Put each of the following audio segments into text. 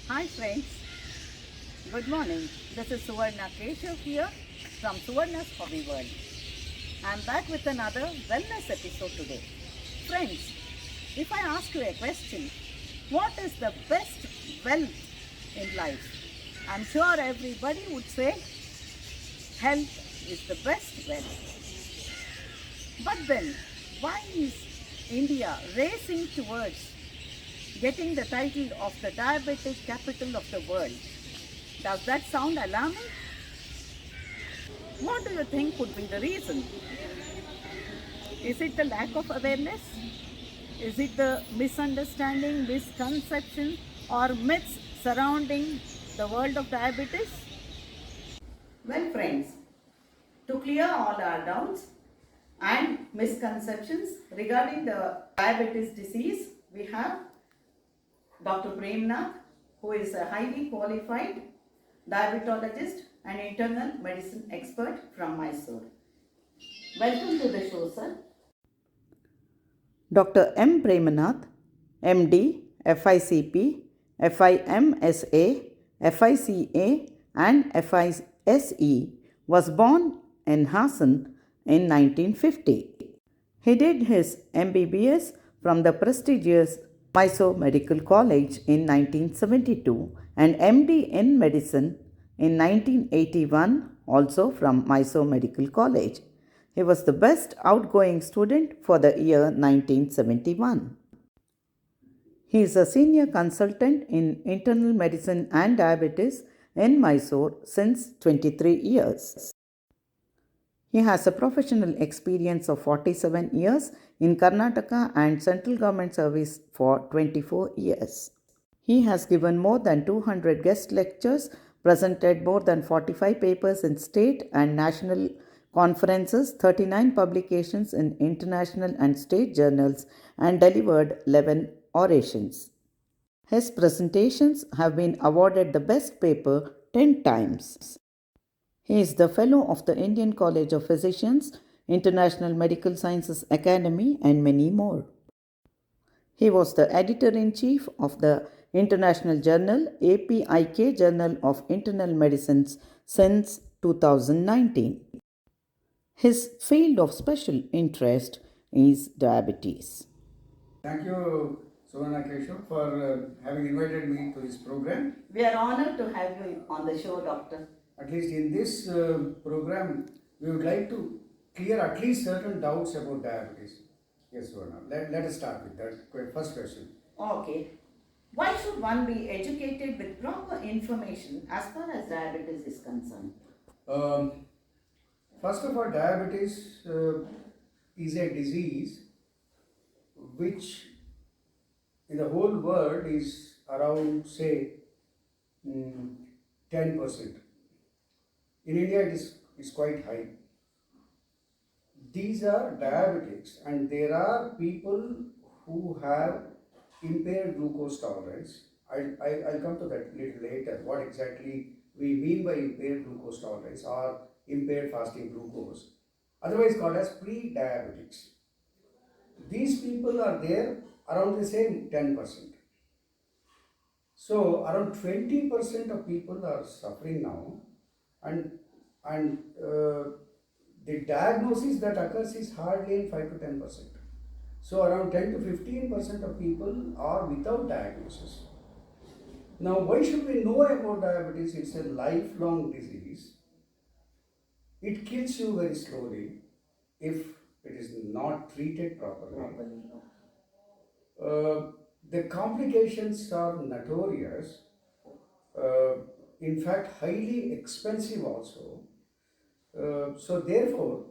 Hi friends, good morning. This is Suvarna Keshav here from Suvarna's Hobby World. I'm back with another wellness episode today. Friends, if I ask you a question, what is the best wealth in life? I'm sure everybody would say health is the best wealth. But then, why is India racing towards getting the title of the diabetic capital of the world? Does that sound alarming? What do you think could be the reason? Is it the lack of awareness? Is it the misunderstanding, misconception, or myths surrounding the world of diabetes? Well, friends, to clear all our doubts and misconceptions regarding the diabetes disease, we have Dr. Premnath, who is a highly qualified diabetologist and internal medicine expert from Mysore. Welcome to the show, sir. Dr. M. Premnath, MD, FICP, FIMSA, FICA, and FISE, was born in Hassan in 1950. He did his MBBS from the prestigious Mysore Medical College in 1972 and MD in Medicine in 1981, also from Mysore Medical College. He was the best outgoing student for the year 1971. He is a senior consultant in internal medicine and diabetes in Mysore since 23 years. He has a professional experience of 47 years in Karnataka and central government service for 24 years. He has given more than 200 guest lectures, presented more than 45 papers in state and national conferences, 39 publications in international and state journals, and delivered 11 orations. His presentations have been awarded the best paper 10 times. He is the Fellow of the Indian College of Physicians, International Medical Sciences Academy, and many more. He was the editor in chief of the international journal APIK Journal of Internal Medicine since 2019. His field of special interest is diabetes. Thank you, Suvarna Keshav, for having invited me to this program. We are honored to have you on the show, Doctor. At least in this program, we would like to clear at least certain doubts about diabetes. Yes, Suvarna. Let us start with that first question. Okay. Why should one be educated with proper information as far as diabetes is concerned? Um, First of all, diabetes is a disease which in the whole world is around, say, 10%. In India, is quite high. These are diabetics, and there are people who have impaired glucose tolerance. I'll come to that little later, what exactly we mean by impaired glucose tolerance or impaired fasting glucose, otherwise called as pre-diabetics. These people are there around the same 10%. So around 20% of people are suffering now, and the diagnosis that occurs is hardly in 5 to 10%. So around 10 to 15% of people are without diagnosis. Now, why should we know about diabetes? It's a lifelong disease. It kills you very slowly if it is not treated properly. The complications are notorious, in fact, highly expensive also. So therefore,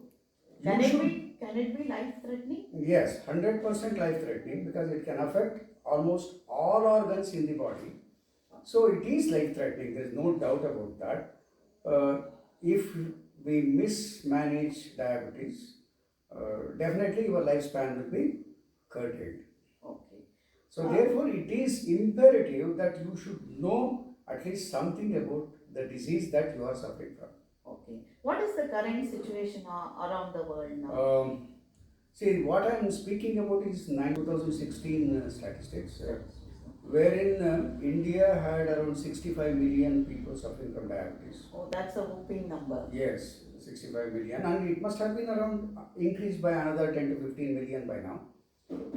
Can it be life threatening? yes, 100% life threatening because it can affect almost all organs in the body. So it is life threatening, there is no doubt about that. If we mismanage diabetes, definitely your lifespan will be curtailed. Okay. So therefore it is imperative that you should know at least something about the disease that you are suffering from. Okay. What is the current situation around the world now? See, what I am speaking about is 2016 statistics. wherein India had around 65 million people suffering from diabetes. Oh, that's a whooping number. Yes, 65 million, and it must have been around increased by another 10 to 15 million by now.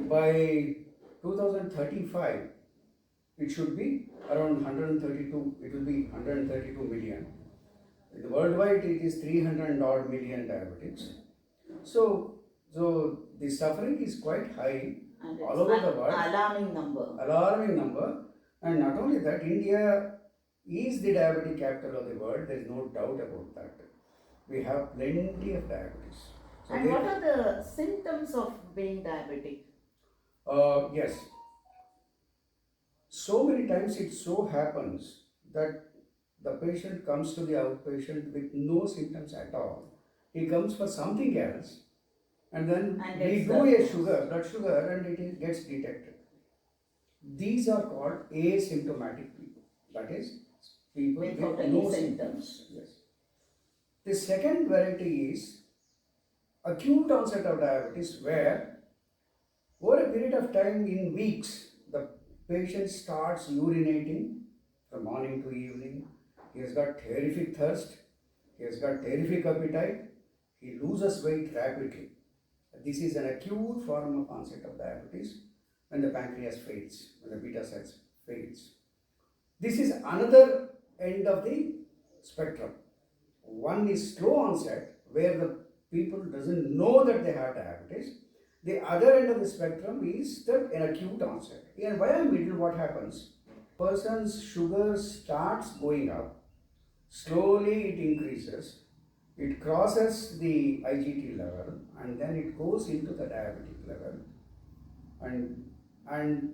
By 2035, it should be around 132, it will be 132 million. Worldwide, it is 300 odd million diabetics. So the suffering is quite high And all it's over an the world. alarming number. Alarming number. And not only that, India is the diabetic capital of the world. There is no doubt about that. We have plenty of diabetes. So And what are the symptoms of being diabetic? yes. So many times it so happens that the patient comes to the outpatient with no symptoms at all. He comes for something else, and then And we gets do a diagnosed. blood sugar, and gets detected. These are called asymptomatic people. That is, people Without with any no symptoms. Yes. The second variety is acute onset of diabetes, where over a period of time, in weeks, the patient starts urinating from morning to evening. He has got terrific thirst. He has got terrific appetite. He loses weight rapidly. This is an acute form of onset of diabetes when the pancreas fails, when the beta cells fails. This is another end of the spectrum. One is slow onset, where the people doesn't know that they have diabetes. The other end of the spectrum is an acute onset. In via middle, what happens? Person's sugar starts going up. Slowly it increases. It crosses the IGT level, and then it goes into the diabetic level, and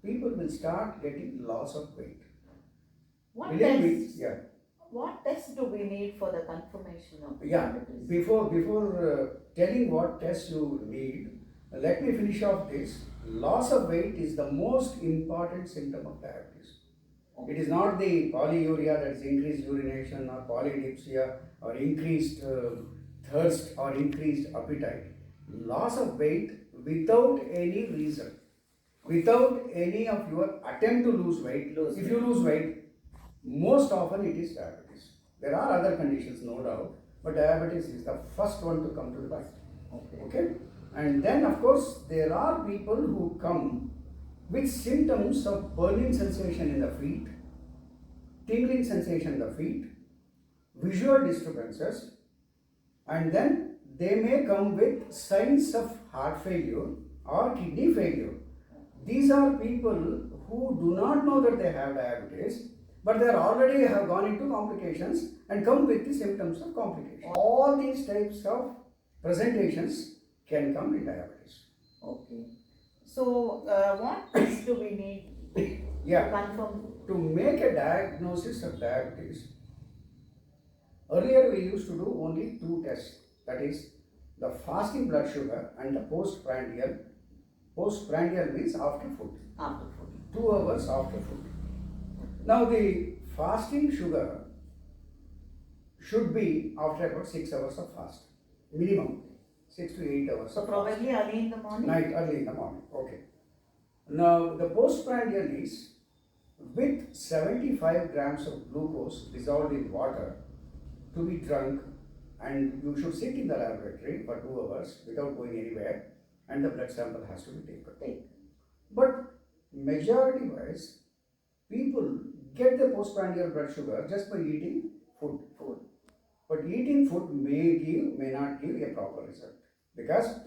people will start getting loss of weight. What Believe me, tests? yeah. What tests do we need for the confirmation of Yeah, diabetes? before telling what tests you need, let me finish off this. Loss of weight is the most important symptom of diabetes. It is not the polyuria, that is increased urination, or polydipsia, or increased thirst, or increased appetite. Loss of weight without any reason, without any of your attempt to lose weight. If you lose weight, most often it is diabetes. There are other conditions, no doubt, but diabetes is the first one to come to the mind. Okay? And then, of course, there are people who come with symptoms of burning sensation in the feet, tingling sensation in the feet, visual disturbances, and then they may come with signs of heart failure or kidney failure. These are people who do not know that they have diabetes, but they already have gone into complications and come with the symptoms of complications. All these types of presentations can come in diabetes. Okay. So, what tests do we need Yeah. to confirm? To make a diagnosis of diabetes, earlier we used to do only two tests, that is the fasting blood sugar and the postprandial. Postprandial means after food. After food. 2 hours after food. Now the fasting sugar should be after about 6 hours of fast, minimum 6 to 8 hours. So, probably early in the morning? Night, early in the morning. Okay. Now the postprandial is with 75 grams of glucose dissolved in water to be drunk, and you should sit in the laboratory for 2 hours without going anywhere, and the blood sample has to be taken. But majority wise, people get the postprandial blood sugar just by eating food. But eating food may not give a proper result, because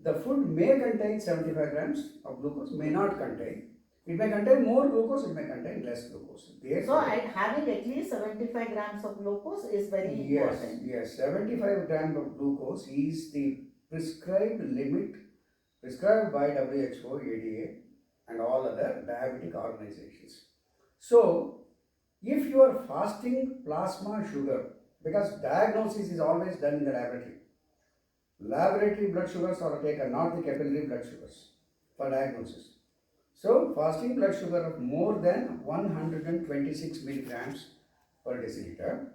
the food may contain 75 grams of glucose, may not contain. It may contain more glucose, it may contain less glucose. So, having at least 75 grams of glucose is very important. Yes, 75 grams of glucose is the prescribed limit prescribed by WHO, ADA, and all other diabetic organizations. So, if you are fasting plasma sugar, because diagnosis is always done in the laboratory. Laboratory blood sugars are taken, not the capillary blood sugars, for diagnosis. So, fasting blood sugar of more than 126 milligrams per deciliter,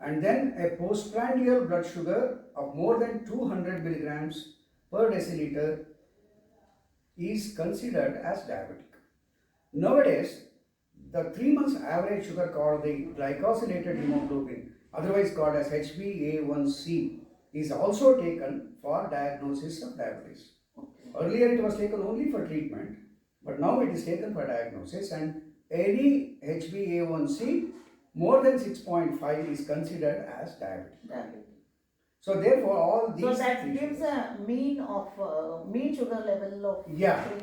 and then a postprandial blood sugar of more than 200 milligrams per deciliter is considered as diabetic. Nowadays, the 3 months average sugar called the glycosylated hemoglobin, otherwise called as HbA1c, is also taken for diagnosis of diabetes. Earlier it was taken only for treatment, but now it is taken for diagnosis, and any HbA1c more than 6.5 is considered as diabetes. So therefore all these. So that gives a mean of mean sugar level of 3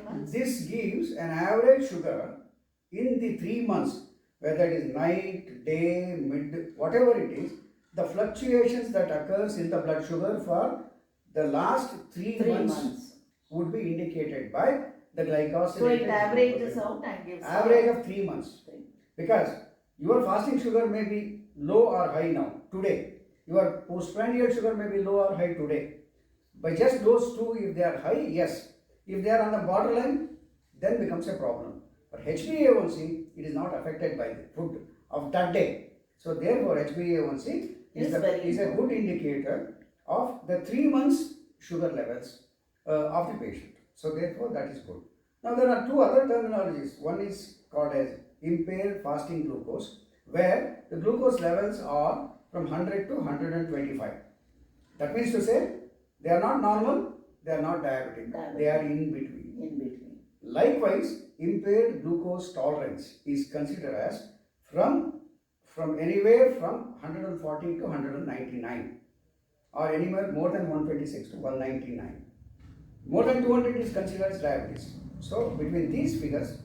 months. This gives an average sugar in the 3 months, whether it is night, day, mid, whatever it is, the fluctuations that occurs in the blood sugar for the last 3 months would be indicated by the glycosylated. So it averages out and gives average of 3 months. Because your fasting sugar may be low or high now, today. Your postprandial sugar may be low or high today. By just those two, if they are high, yes. If they are on the borderline, then becomes a problem. But HbA1c, it is not affected by the food of that day. So therefore, HbA1c is a good indicator of the 3 months sugar levels of the patient. So therefore, that is good. Now there are two other terminologies. One is called as impaired fasting glucose, where the glucose levels are from 100 to 125. That means to say, they are not normal, they are not diabetic, they are in between. Likewise, impaired glucose tolerance is considered as from anywhere from 140 to 199, or anywhere more than 126 to 199. More than 200 is considered as diabetes. So between these figures,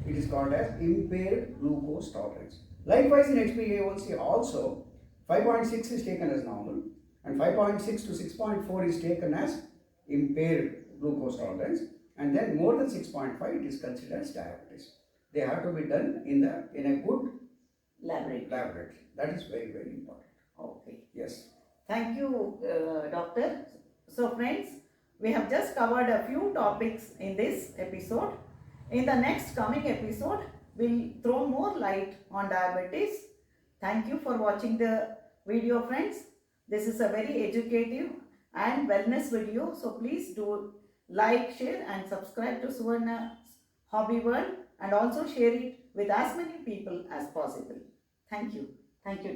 it is called as impaired glucose tolerance. Likewise, in HbA1c also, 5.6 is taken as normal, and 5.6 to 6.4 is taken as impaired glucose tolerance, and then more than 6.5 it is considered as diabetes. They have to be done in a good laboratory. That is very, very important. Okay. Yes. Thank you, doctor. So friends, we have just covered a few topics in this episode. In the next coming episode, we'll throw more light on diabetes. Thank you for watching the video, friends. This is a very educative and wellness video. So please do like, share and subscribe to Suvarna's Hobby World, and also share it with as many people as possible. Thank you. Thank you.